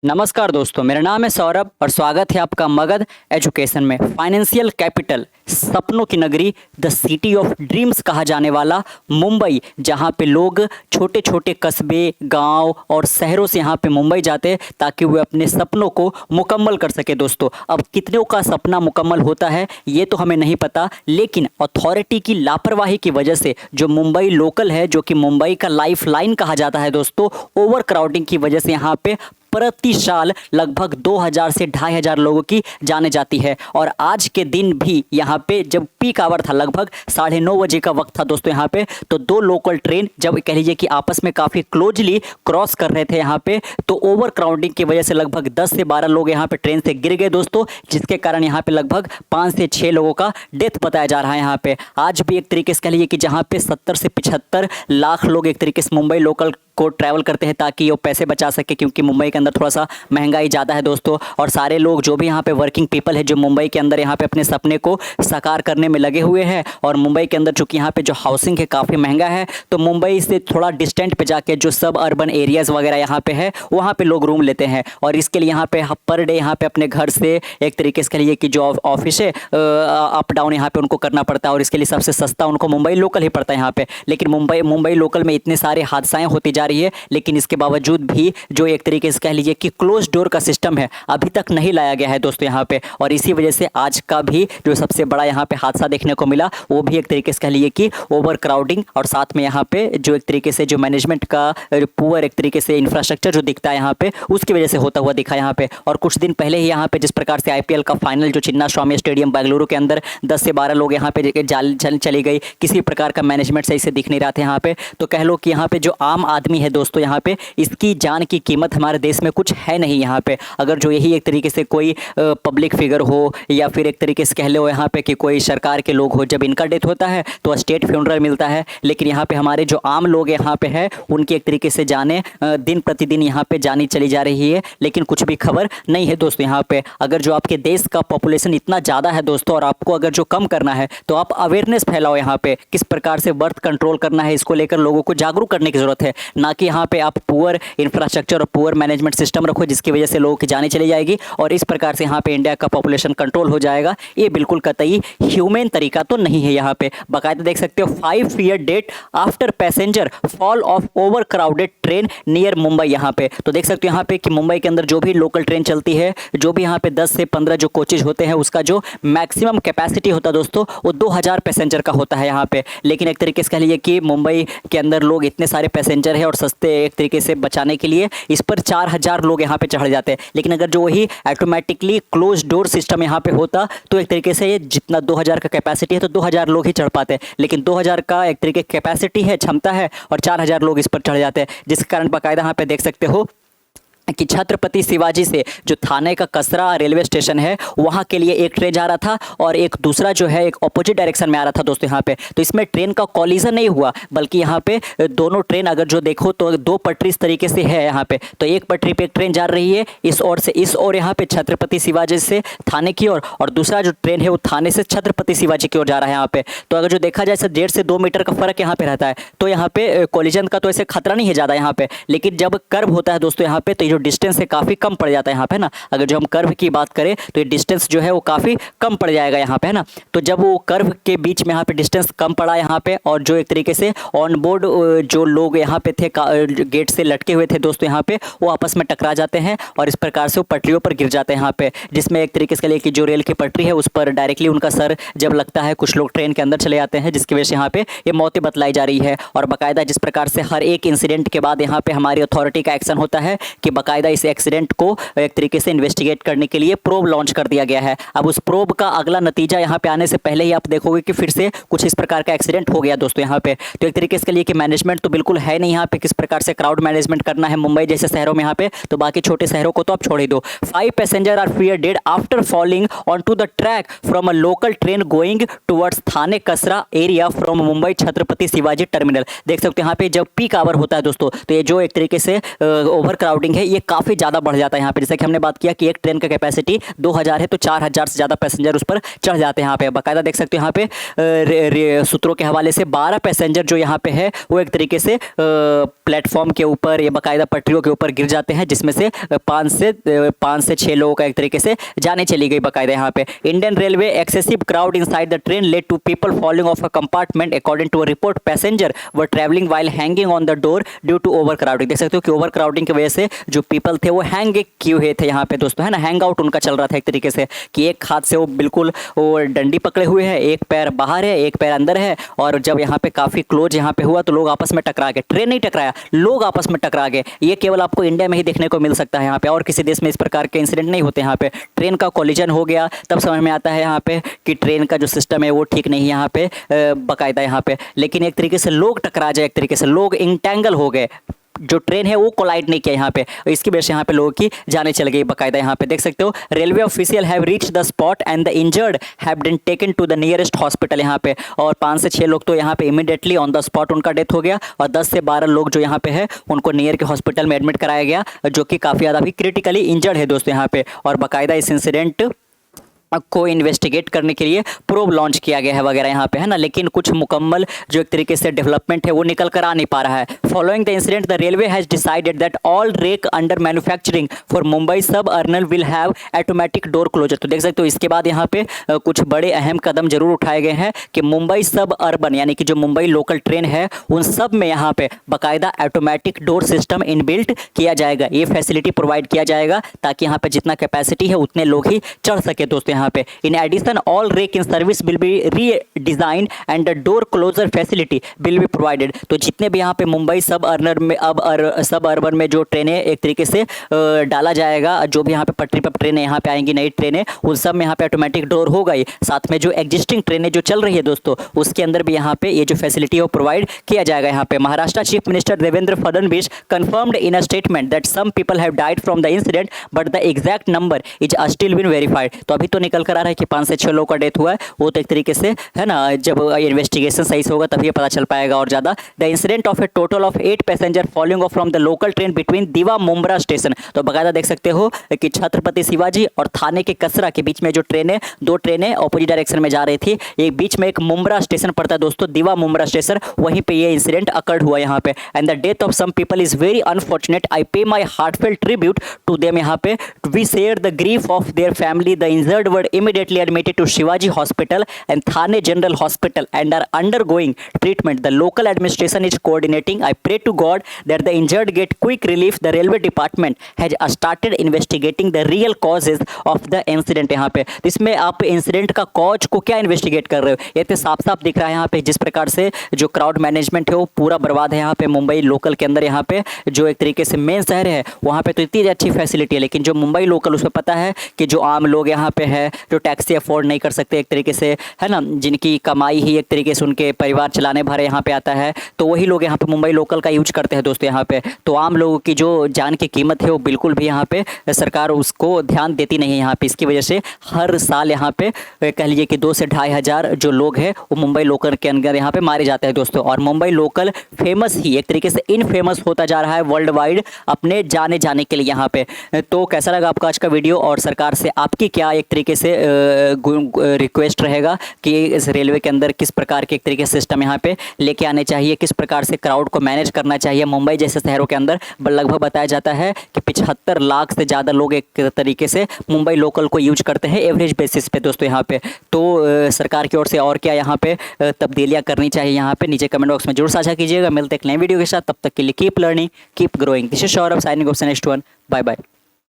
नमस्कार दोस्तों, मेरा नाम है सौरभ और स्वागत है आपका मगध एजुकेशन में। फाइनेंशियल कैपिटल, सपनों की नगरी, द सिटी ऑफ ड्रीम्स कहा जाने वाला मुंबई, जहां पे लोग छोटे छोटे कस्बे, गांव और शहरों से यहां पे मुंबई जाते हैं ताकि वे अपने सपनों को मुकम्मल कर सके। दोस्तों, अब कितनों का सपना मुकम्मल होता है ये तो हमें नहीं पता, लेकिन अथॉरिटी की लापरवाही की वजह से जो मुंबई लोकल है, जो कि मुंबई का लाइफ लाइन कहा जाता है दोस्तों, ओवर क्राउडिंग की वजह से यहाँ पे प्रति साल लगभग 2000 से 2500 लोगों की जाने जाती है। और आज के दिन भी यहाँ पे जब पीक आवर था, लगभग 9:30 बजे का वक्त था दोस्तों यहाँ पे, तो दो लोकल ट्रेन जब कह लीजिए कि आपस में काफ़ी क्लोजली क्रॉस कर रहे थे यहाँ पे, तो ओवर क्राउडिंग की वजह से लगभग 10 से 12 लोग यहाँ पे ट्रेन से गिर गए दोस्तों, जिसके कारण यहाँ पे लगभग 5 से 6 लोगों का डेथ बताया जा रहा है। यहाँ पे आज भी एक तरीके से कह लीजिए कि जहाँ पे 70 से 75 लाख लोग एक तरीके से मुंबई लोकल को ट्रैवल करते हैं ताकि वो पैसे बचा सके, क्योंकि मुंबई के अंदर थोड़ा सा महंगाई ज़्यादा है दोस्तों। और सारे लोग जो भी यहाँ पे वर्किंग पीपल है, जो मुंबई के अंदर यहाँ पे अपने सपने को साकार करने में लगे हुए हैं, और मुंबई के अंदर चूंकि यहाँ पे जो हाउसिंग है काफ़ी महंगा है, तो मुंबई से थोड़ा डिस्टेंट पे जाके जो सब अर्बन एरियाज़ वगैरह यहाँ पे है, वहाँ पे लोग रूम लेते हैं। और इसके लिए यहाँ पे पर डे यहाँ पे अपने घर से एक तरीके से कह लीजिए कि जो ऑफिस है अप डाउन यहाँ पे उनको करना पड़ता है, और इसके लिए सबसे सस्ता उनको मुंबई लोकल ही पड़ता है यहाँ पे। लेकिन मुंबई लोकल में इतने सारे हादसाएं होती जा रही है, लेकिन इसके बावजूद भी जो एक तरीके से कह लीजिए कि क्लोज डोर का सिस्टम है अभी तक नहीं लाया गया है दोस्तों यहाँ पे। और इसी वजह से आज का भी जो सबसे बड़ा यहाँ पे हादसा देखने को मिला, वो भी एक तरीके से कह लीजिए कि ओवर क्राउडिंग, और साथ में यहाँ पे जो एक तरीके से जो मैनेजमेंट का पुअर एक तरीके से इंफ्रास्ट्रक्चर जो दिखता है यहाँ पे, उसकी वजह से होता हुआ दिखा यहाँ पे। और कुछ दिन पहले ही यहाँ पे जिस प्रकार से आईपीएल का फाइनल जो चिन्ना स्वामी स्टेडियम बेंगलुरु के अंदर 10 से 12 लोग यहाँ पे चली गई, किसी प्रकार का मैनेजमेंट सही से दिख नहीं रहा था यहाँ पे। तो कह लो कि यहाँ पे जो आम आदमी है दोस्तों, यहाँ पे इसकी जान की कीमत हमारे देश में कुछ है नहीं यहाँ पे। अगर जो यही एक तरीके से कोई पब्लिक फिगर हो, या फिर एक तरीके से कह लो यहाँ पे कि कोई सरकार के लोग हो, जब इनका डेथ होता है तो स्टेट फ्यूनरल मिलता है, लेकिन यहाँ पे हमारे जो आम लोग यहाँ पे है, उनकी एक तरीके से जाने दिन प्रतिदिन यहाँ पे जानी चली जा रही है, लेकिन कुछ भी खबर नहीं है दोस्तों यहाँ पे। अगर जो आपके देश का पॉपुलेशन इतना ज़्यादा है दोस्तों, और आपको अगर जो कम करना है, तो आप अवेयरनेस फैलाओ यहाँ पे, किस प्रकार से बर्थ कंट्रोल करना है, इसको लेकर लोगों को जागरूक करने की जरूरत है, ना कि यहाँ पे आप पुअर इंफ्रास्ट्रक्चर और पुअर मैनेजमेंट सिस्टम रखो, जिसकी वजह से लोगों की जाने चली जाएगी और इस प्रकार से यहाँ पे इंडिया का पॉपुलेशन कंट्रोल हो जाएगा। ये बिल्कुल कतई ह्यूमन तरीका तो नहीं है। यहाँ पे बाकायदा देख सकते हो 5 are dead after passenger fall off over crowded train near Mumbai. यहाँ पे तो देख सकते हो यहाँ पे कि मुंबई के अंदर जो भी लोकल ट्रेन चलती है, जो भी यहाँ पे 10 से 15 जो कोचेज होते हैं, उसका जो मैक्सिमम कैपेसिटी होता है दोस्तों, वो 2000 पैसेंजर का होता है यहाँ पे। लेकिन एक तरीके से कह लीजिए कि मुंबई के अंदर लोग इतने सारे पैसेंजर है, और सस्ते एक तरीके से बचाने के लिए इस पर 4000 लोग यहाँ पे चढ़ जाते हैं। लेकिन अगर जो वही ऑटोमेटिकली क्लोज डोर सिस्टम यहाँ पे होता, तो एक तरीके से जितना 2000 का कैपेसिटी है, तो 2000 लोग ही चढ़ पाते हैं। लेकिन 2000 का एक तरीके कैपेसिटी है, क्षमता है, और 4000 लोग इस पर चढ़ जाते हैं, जिसके कारण बाकायदा यहाँ पे देख सकते हो कि छत्रपति शिवाजी से जो थाने का कसरा रेलवे स्टेशन है, वहाँ के लिए एक ट्रेन जा रहा था, और एक दूसरा जो है एक ऑपोजिट डायरेक्शन में आ रहा था दोस्तों यहाँ पे। तो इसमें ट्रेन का कॉलिजन नहीं हुआ, बल्कि यहाँ पे दोनों ट्रेन अगर जो देखो तो दो पटरी इस तरीके से है यहाँ पे। तो एक पटरी पे एक ट्रेन जा रही है इस ओर से इस ओर, यहाँ पे छत्रपति शिवाजी से थाने की ओर, और दूसरा जो ट्रेन है वो थाने से छत्रपति शिवाजी की ओर जा रहा है यहाँ पे। तो अगर जो देखा जाए 1.5 से 2 मीटर का फर्क यहाँ पे रहता है, तो यहाँ पे कॉलिजन का तो ऐसे खतरा नहीं है ज़्यादा यहाँ पे। लेकिन जब कर्व होता है दोस्तों यहाँ पे, तो ये जो डिस्टेंस है काफ़ी कम पड़ जाता है यहाँ पे ना। अगर जो हम कर्व की बात करें तो ये डिस्टेंस जो है वो काफ़ी कम पड़ जाएगा यहाँ पे, है ना। तो जब वो कर्व के बीच में यहाँ पे डिस्टेंस कम पड़ा यहाँ पे, और जो एक तरीके से ऑन बोर्ड जो लोग यहाँ पे थे गेट से लटके हुए थे दोस्तों यहाँ पे, वो आपस में टकरा जाते हैं, और इस प्रकार से वो पटरियों पर गिर जाते हैं यहाँ पे। जिसमें एक तरीके से लिए कि जो रेल की पटरी है उस पर डायरेक्टली उनका सर जब लगता है, कुछ लोग ट्रेन के अंदर चले जाते हैं, जिसकी वजह से यहाँ पे ये मौतें बतलाई जा रही है। और बाकायदा जिस प्रकार से हर एक इंसिडेंट के बाद यहाँ पे हमारी अथॉरिटी का एक्शन होता है कि बाकायदा इस एक्सीडेंट को एक तरीके से इन्वेस्टिगेट करने के लिए प्रोब लॉन्च कर दिया गया है। अब उस प्रोब का अगला नतीजा यहाँ पे आने से पहले ही आप देखोगे कि फिर से कुछ इस प्रकार का एक्सीडेंट हो गया दोस्तों यहाँ पे। तो एक तरीके से लिए कि मैनेजमेंट तो बिल्कुल है नहीं यहाँ पे, किस प्रकार से क्राउड मैनेजमेंट करना है मुंबई जैसे शहरों में यहाँ पे, तो बाकी छोटे शहरों को तो आप छोड़ ही दो। 5 passenger are feared dead after falling on to the track from a local train going towards Thane Kasara area from Mumbai Chhatrapati Shivaji terminal. देख सकते हो यहाँ पे जब पीक आवर होता है दोस्तों, तो ये जो एक तरीके से ओवर क्राउडिंग है, ये काफ़ी ज़्यादा बढ़ जाता है यहाँ पे। जैसे कि हमने बात किया कि एक ट्रेन का कैपेसिटी 2000 है, तो 4000 से ज़्यादा पैसेंजर उस पर चढ़ जाते हैं यहाँ पे। बाकायदा देख सकते हो यहाँ पे सूत्रों के हवाले से 12 पैसेंजर जो यहाँ पे है वो एक तरीके से प्लेटफॉर्म के ऊपर या बाकायदा पटरियों के ऊपर गिर जाते हैं, जिसमें से 5 से 6 लोगों का एक तरीके से जाने चली गई बाकायदा यहाँ पे। Indian railway excessive crowd inside the train led to people falling off a compartment according to a report. Passenger were travelling while hanging on the door due to over crowding. देख सकते हो कि ओवर क्राउडिंग की वजह से जो people थे वो हैंग किए हुए थे यहाँ पे दोस्तों, है ना। हैंग आउट उनका चल रहा था एक तरीके से कि एक हाथ से वो बिल्कुल वो डंडी पकड़े हुए हैं, एक पैर बाहर है, एक पैर अंदर है। और जब यहाँ पे काफ़ी क्लोज यहाँ पे हुआ तो लोग आपस में टकरा गए। ट्रेन नहीं टकराया, लोग आपस में टकरा गए। ये केवल आपको इंडिया में ही देखने को मिल सकता है यहाँ पे, और किसी देश में इस प्रकार के इंसिडेंट नहीं होते। यहाँ पे ट्रेन का कोलिजन हो गया तब समझ में आता है यहाँ पे कि ट्रेन का जो सिस्टम है वो ठीक नहीं है यहाँ पे बाकायदा यहाँ पे। लेकिन एक तरीके से लोग टकरा जाए, एक तरीके से लोग इंटेंगल हो गए, जो ट्रेन है वो कोलाइड नहीं किया यहाँ पे, इसकी वजह से यहाँ पे लोगों की जाने चल गई बाकायदा यहाँ पे। देख सकते हो railway official have reach the spot and the injured have been taken to the nearest hospital यहाँ पे। और 5 से 6 लोग तो यहाँ पे इमीडिएटली ऑन द स्पॉट उनका डेथ हो गया, और 10 से 12 लोग जो यहाँ पे है उनको नियर के हॉस्पिटल में एडमिट कराया गया, जो कि काफ़ी ज़्यादा भी क्रिटिकली इंजर्ड है दोस्तों यहाँ पे। और बाकायदा इस इंसिडेंट को इन्वेस्टिगेट करने के लिए प्रोब लॉन्च किया गया है वगैरह यहाँ पे, है ना। लेकिन कुछ मुकम्मल जो एक तरीके से डेवलपमेंट है वो निकल कर आ नहीं पा रहा है। Following the incident the railway has decided that all rake under manufacturing for Mumbai suburban will have automatic door closure. तो देख सकते हो इसके बाद यहाँ पे कुछ बड़े अहम कदम जरूर उठाए गए हैं कि मुंबई सब अर्बन यानी कि जो मुंबई लोकल ट्रेन है उन सब में यहाँ पे बाकायदा ऑटोमेटिक डोर सिस्टम इनबिल्ट किया जाएगा। ये फैसिलिटी प्रोवाइड किया जाएगा ताकि यहाँ पे जितना कैपेसिटी है उतने लोग ही चढ़ सके दोस्तों यहाँ पे। In addition all rake in service will be redesign and the door closure facility will be provided. तो जितने भी यहाँ पे मुंबई सब अर्नर में सब अर्बन में जो ट्रेनें एक तरीके से डाला जाएगा, जो भी यहाँ पे पटरी पर ट्रेनें यहाँ पे आएंगी नई ट्रेनें, उन सब में यहाँ पे ऑटोमेटिक डोर होगा ही। साथ में जो एग्जिस्टिंग ट्रेनें जो चल रही है दोस्तों उसके अंदर भी यहाँ पे ये जो फैसिलिटी है वो प्रोवाइड किया जाएगा यहाँ पे। Maharashtra chief minister Devendra Fadnavis confirmed in a statement that some people have died from the incident but the exact number is still been verified। तो अभी तो निकल कर आ रहा है कि 5 से 6 लोगों का डेथ हुआ है, वो तो एक तरीके से है ना, जब इन्वेस्टिगेशन सही से होगा तभी ये पता चल पाएगा और ज़्यादा। The incident of A total of 8 passenger following of from the local train between दीवा मुंब्रा स्टेशन। तो बाकायदा देख सकते हो कि छत्रपति शिवाजी और थाने के कसरा के बीच में जो ट्रेनें 2 ट्रेनें ऑपोजिट डायरेक्शन में जा रही थी, एक बीच में एक मुंब्रा स्टेशन पड़ता है दोस्तों, दीवा मुंब्रा स्टेशन, वहीं पे ये इंसिडेंट अकर्ड हुआ यहाँ पे। And the death of some people is very unfortunate, I pay my heartfelt tribute to them. यहाँ पे we share the grief of their family, the injured were immediately admitted to Shivaji Hospital and Thane General Hospital and are undergoing treatment. The local administration is coordinating. I pray to God that the injured get quick relief. The railway department has started investigating the real causes of the incident। यहाँ पे इसमें आप incident का cause को क्या investigate कर रहे हो, ये तो साफ साफ दिख रहा है यहाँ पे जिस प्रकार से जो क्राउड मैनेजमेंट है वो पूरा बर्बाद है यहाँ पे मुंबई लोकल के अंदर। यहाँ पे जो एक तरीके से मेन शहर है वहाँ पे तो इतनी अच्छी फैसिलिटी है, लेकिन जो मुंबई लोकल उसमें पता है कि जो आम लोग यहाँ पे है जो टैक्सी अफोर्ड नहीं कर सकते एक तरीके से, है ना, जिनकी कमाई ही एक तरीके से उनके परिवार चलाने भर यहाँ पे आता है, तो वही लोग यहाँ पे मुंबई लोकल का यूज करते हैं दोस्तों यहाँ पे। तो आम लोगों की जो जान की कीमत है वो बिल्कुल भी यहाँ पे सरकार उसको ध्यान देती नहीं है यहाँ पे। इसकी वजह से हर साल यहाँ पे कह लीजिए कि 2 से 2.5 हज़ार जो लोग हैं वो मुंबई लोकल के अंदर यहाँ पे मारे जाते हैं दोस्तों। और मुंबई लोकल फेमस ही एक तरीके से इनफेमस होता जा रहा है वर्ल्ड वाइड अपने जाने के लिए यहाँ पे। तो कैसा लगा आपका आज का वीडियो, और सरकार से आपकी क्या एक तरीके से रिक्वेस्ट रहेगा कि इस रेलवे के अंदर किस प्रकार के एक तरीके से सिस्टम यहाँ पे लेके आने चाहिए, किस प्रकार से क्राउड को मैनेज करना चाहिए। मुंबई जैसे शहरों के अंदर लगभग बताया जाता है कि 75 लाख से ज़्यादा लोग एक तरीके से मुंबई लोकल को यूज करते हैं एवरेज बेसिस पे दोस्तों यहाँ पे। तो सरकार की ओर से और क्या यहाँ पे तब्दीलियाँ करनी चाहिए यहाँ पे नीचे कमेंट बॉक्स में जरूर साझा कीजिएगा। मिलते एक नए वीडियो के साथ, तब तक के लिए keep learning keep growing. This is Saurabh signing off next one. Bye bye.